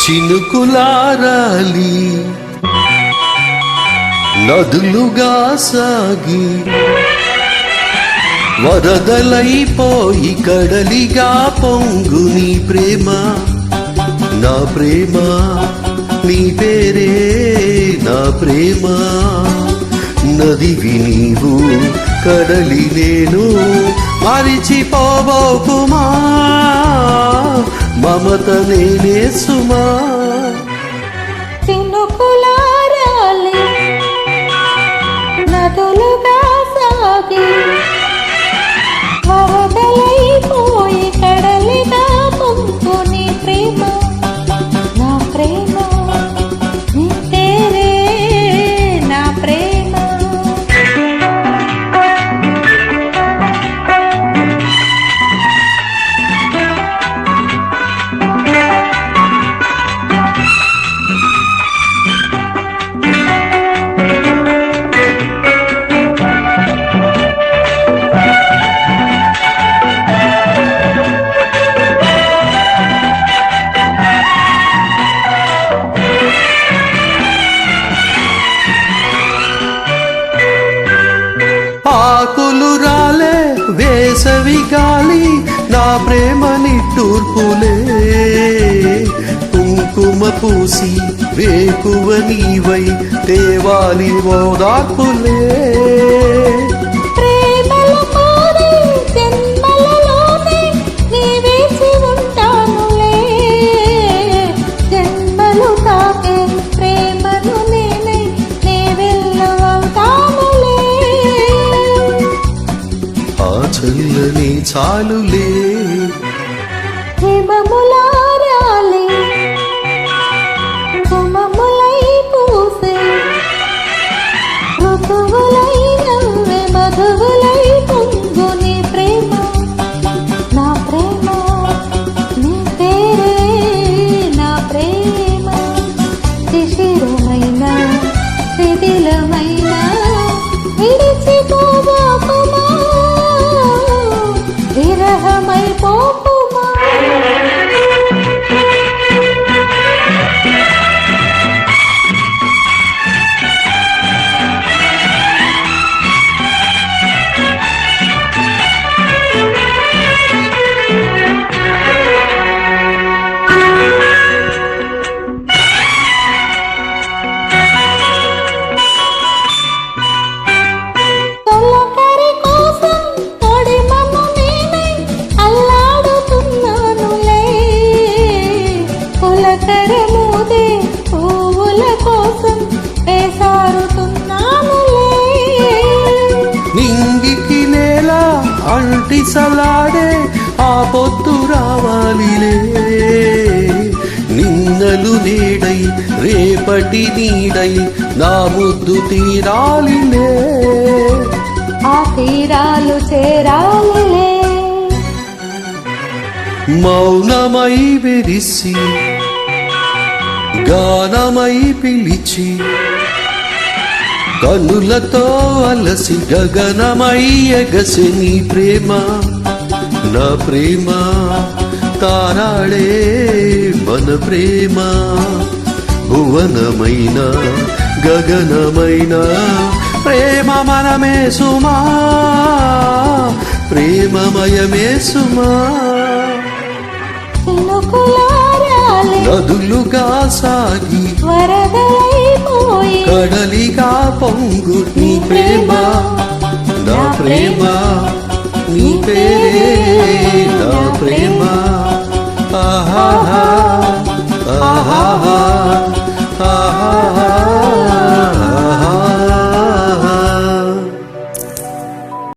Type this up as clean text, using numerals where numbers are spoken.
చినుకులారాలి నదులుగా సాగి వరదలైపోయి కడలిగా పొంగు నీ ప్రేమ నా ప్రేమ నీ పేరే నా ప్రేమ నదివి నీవు కడలి నేను మరిచిపోబోకుమా మమత నేనే సుమా చినుకులారాలి నదులుగా సాగి వరదలైపోయి కడలిగా పొంగు నీ ప్రేమ నా ప్రేమ నీ పేరే నా ప్రేమ ఆకులు రాలే వేసవి గాలి నా ప్రేమ నిట్టూర్పులే కుంకుమ పూసి వేకువ నీవై తేవాలి ఓదార్పులే చల్లని చాలులే హిమములారాలి కుమములై పూసే ఋతువులై నవ్వే మధువులై పొంగు నీ ప్రేమ నా ప్రేమ నీ పేరే నా ప్రేమ శిశిరమైన శిథిలమైన విడిచిపోవాకుమా విరహమై పోకుమా నింగికి నేల అంటిసలాడే ఆ పొద్దు రావాలిలే నిన్నలు నేడై రేపటి నీడై నా ముద్దు తీరాలిలే ఆ తీరాలు చేరాలిలే మౌనమై విరిసి గానమై పిలిచి కనులతో అలసి గగనమై ఎగసి నీ ప్రేమ నా ప్రేమ తారాడే మన ప్రేమ భువనమైన గగనమైన ప్రేమ మనమే సుమా ప్రేమమయమే సుమా నదులుగా సాగి వరదలైపోయి కడలిగా పొంగు నీ ప్రేమ నా ప్రేమ నీ పేరే